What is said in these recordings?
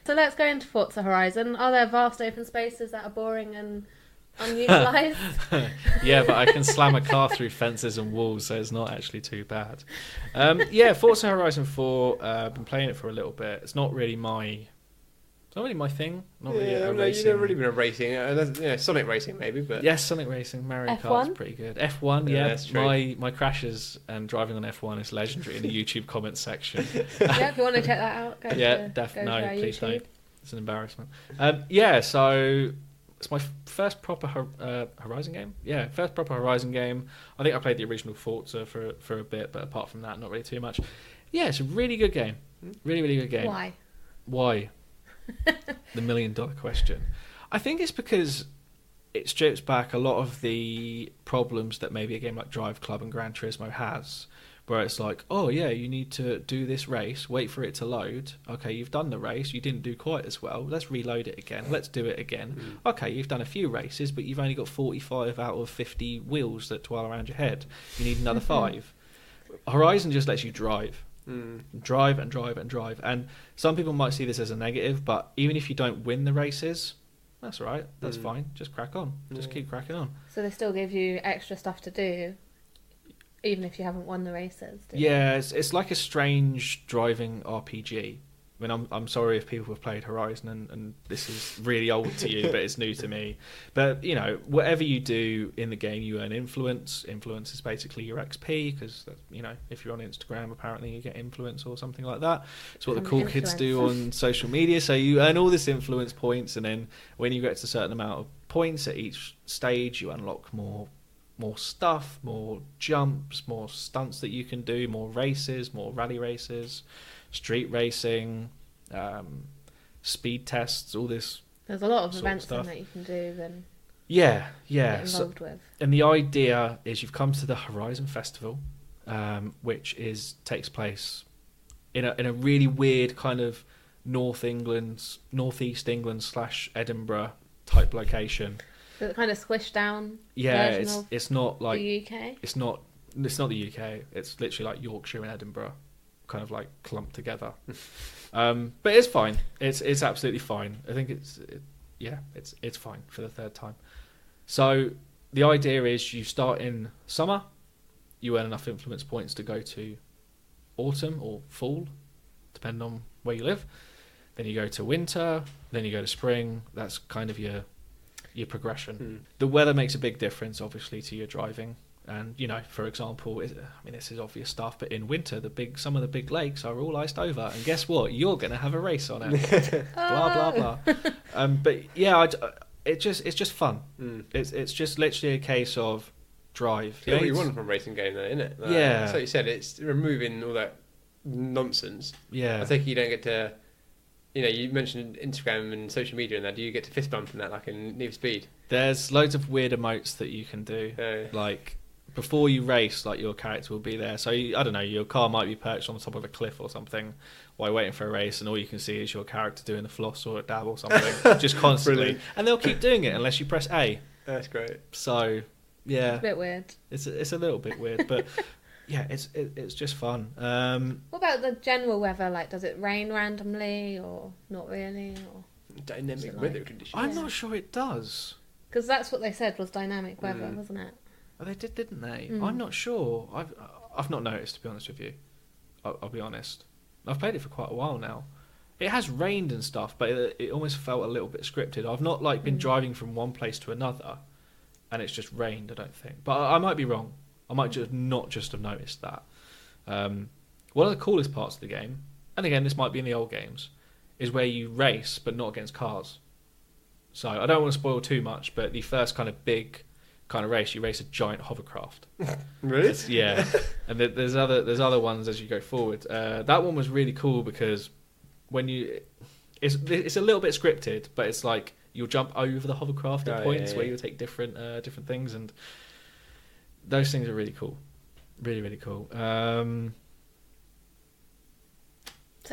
So let's go into Forza Horizon. Are there vast open spaces that are boring and unutilised? Yeah, but I can slam a car through fences and walls, so it's not actually too bad. Yeah, Forza Horizon 4. I've been playing it for a little bit. It's not really my thing. Not really a racing. You've never really been a racing. Sonic racing maybe, but Yes, Sonic Racing, Mario F1? Kart's pretty good. F1, yeah. that's true. My crashes and driving on F1 is legendary in the YouTube comments section. Yeah, if you want to check that out, go to definitely. our No, please YouTube. don't. It's an embarrassment. Yeah, so it's my first proper Horizon game. Yeah, first proper Horizon game. I think I played the original Forza for a bit, but apart from that, not really too much. Yeah, it's a really good game. Really, really good game. Why? The $1 million question. I think it's because it strips back a lot of the problems that maybe a game like Drive Club and Gran Turismo has, where it's like, oh yeah, you need to do this race, wait for it to load. Okay, you've done the race, you didn't do quite as well. Let's reload it again. Let's do it again. Okay, you've done a few races, but you've only got 45 out of 50 wheels that twirl around your head. You need another 5. Horizon just lets you drive. Drive and drive and drive. And some people might see this as a negative, but even if you don't win the races, that's all right. That's fine. Just crack on. Just keep cracking on. So they still give you extra stuff to do, even if you haven't won the races. Yeah, it's like a strange driving RPG. I mean, I'm sorry if people have played Horizon and this is really old to you, but it's new to me. But, you know, whatever you do in the game, you earn influence. Influence is basically your XP because, you know, if you're on Instagram, apparently you get influence or something like that. It's what the cool kids do on social media. So you earn all this influence points, and then when you get to a certain amount of points at each stage, you unlock more stuff, more jumps, more stunts that you can do, more races, more rally races, street racing, speed tests, all this. There's a lot of sort events of stuff that you can do and get involved with. And the idea is you've come to the Horizon Festival, which takes place in a really weird kind of northeast England / Edinburgh type location. So kind of squished down. Yeah, version of it's not like the UK. It's not the UK. It's literally like Yorkshire and Edinburgh, kind of like clumped together. But it's fine. It's absolutely fine. I think it's fine for the third time. So the idea is you start in summer, you earn enough influence points to go to autumn or fall, depending on where you live. Then you go to winter, then you go to spring. That's kind of your progression. The weather makes a big difference, obviously, to your driving. And, you know, for example, this is obvious stuff, but in winter, some of the big lakes are all iced over. And guess what? You're going to have a race on it. Blah, blah, blah. But, yeah, it's just fun. It's just literally a case of drive. Yeah, what you want from a racing game, though, isn't it? Like, yeah. So you said, it's removing all that nonsense. Yeah. I think you don't get to... You know, you mentioned Instagram and social media and that. Do you get to fist bump in that, like in Need for Speed? There's loads of weird emotes that you can do. Like, before you race, like, your character will be there. So, I don't know, your car might be perched on the top of a cliff or something while you're waiting for a race, and all you can see is your character doing a floss or a dab or something, just constantly. Brilliant. And they'll keep doing it unless you press A. That's great. So, yeah. It's a bit weird. It's a little bit weird, but... Yeah, it's just fun. What about the general weather? Like, does it rain randomly or not really? Or Dynamic weather conditions. I'm not sure it does. Because that's what they said was dynamic weather, wasn't it? Oh, they did, didn't they? I'm not sure. I've not noticed, to be honest with you. I'll be honest. I've played it for quite a while now. It has rained and stuff, but it almost felt a little bit scripted. I've not been driving from one place to another, and it's just rained. I don't think, but I might be wrong. I might not just have noticed that. One of the coolest parts of the game, and again, this might be in the old games, is where you race, but not against cars. So I don't want to spoil too much, but the first kind of big kind of race, you race a giant hovercraft. Really? Yeah. And there's other ones as you go forward. That one was really cool because when it's a little bit scripted, but it's like you'll jump over the hovercraft at points where you'll take different things, and those things are really cool. Really, really cool. So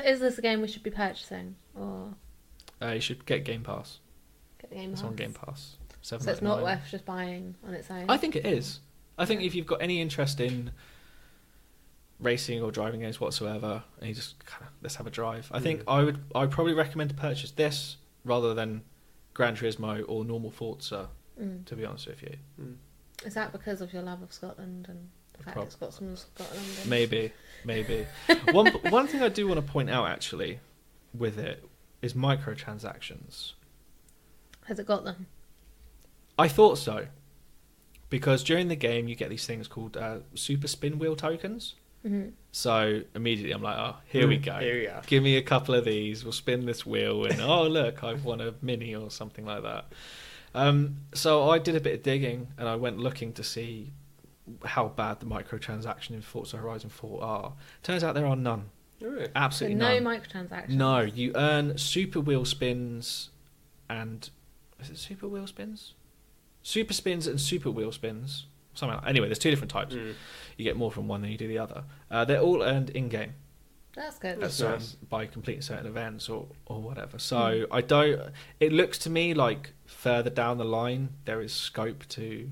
is this a game we should be purchasing? Or You should get Game Pass. get the Game It's Pass? on Game Pass. So it's not worth just buying on its own? I think it is. I think if you've got any interest in racing or driving games whatsoever, and you just kind of, let's have a drive. I think I'd probably recommend to purchase this rather than Gran Turismo or normal Forza, to be honest with you. Is that because of your love of Scotland and the fact it's got some Scotland in? Maybe. One thing I do want to point out actually with it is microtransactions. Has it got them? I thought so, because during the game you get these things called super spin wheel tokens. So immediately I'm like, oh, here we go. Here we are. Give me a couple of these. We'll spin this wheel, and oh look, I've won a mini or something like that. So I did a bit of digging, and I went looking to see how bad the microtransactions in Forza Horizon 4 are. Turns out there are none. Really? Absolutely So no none. microtransactions? No, you earn super wheel spins and... Is it super wheel spins? Super spins and super wheel spins. Something like, anyway, there's two different types. You get more from one than you do the other. They're all earned in-game. That's good. That's nice. By completing certain events or whatever. So I don't... It looks to me like further down the line there is scope to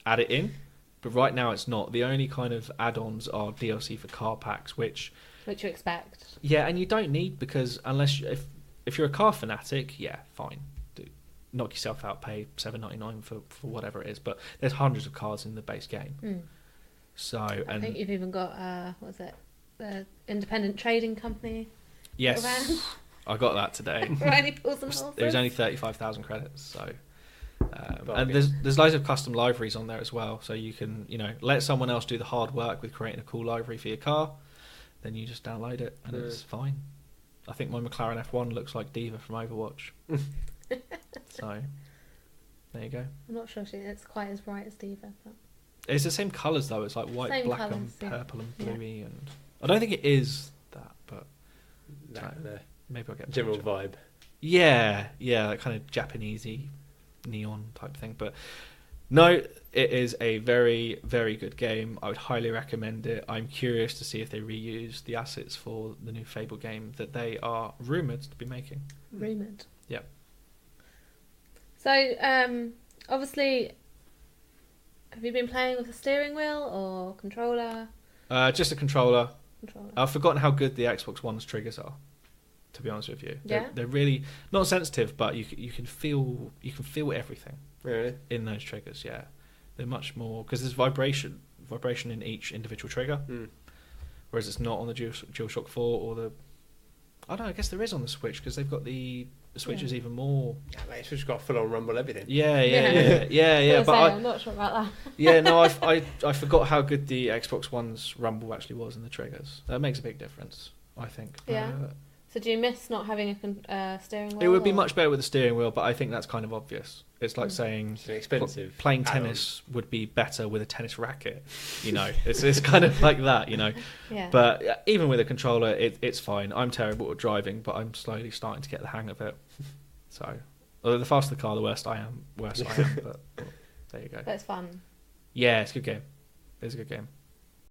add it in. But right now it's not. The only kind of add-ons are DLC for car packs, which you expect. Yeah, and you don't need, because unless if you're a car fanatic, yeah, fine. Knock yourself out, pay $7.99 for whatever it is. But there's hundreds of cars in the base game. So I think you've even got what was it? The independent trading company. Yes, I got that today. Only pulls and horses. It was only 35,000 credits, so and there's loads of custom liveries on there as well. So you can let someone else do the hard work with creating a cool livery for your car. Then you just download it and it's fine. I think my McLaren F1 looks like Diva from Overwatch. So there you go. I'm not sure it's quite as bright as Diva, but it's the same colours though. It's like white, same black, colours, and purple and yeah. bluey, and I don't think it is that, but maybe I'll get general vibe. Yeah, that kind of Japanesey neon type thing. But no, it is a very, very good game. I would highly recommend it. I'm curious to see if they reuse the assets for the new Fable game that they are rumoured to be making. Rumoured. Yeah. So, obviously, have you been playing with a steering wheel or controller? Just a controller. Controller. I've forgotten how good the Xbox One's triggers are, to be honest with you. Yeah. They're really not sensitive, but you can feel everything. Really? In those triggers, yeah. They're much more, because there's vibration in each individual trigger, whereas it's not on the DualShock 4 or the... I don't know, I guess there is on the Switch, because they've got the Switch is even more... Yeah, mate, Switch's got full-on rumble everything. Yeah. But I'm not sure about that. Yeah, no, I forgot how good the Xbox One's rumble actually was in the triggers. That makes a big difference, I think. Yeah. So do you miss not having a steering wheel? It would be much better with a steering wheel, but I think that's kind of obvious. It's like saying it's an expensive playing tennis would be better with a tennis racket. It's kind of like that, Yeah. But even with a controller, it's fine. I'm terrible at driving, but I'm slowly starting to get the hang of it. So, although the faster the car, the worse I am. But there you go. But it's fun. Yeah, it's a good game. It's a good game.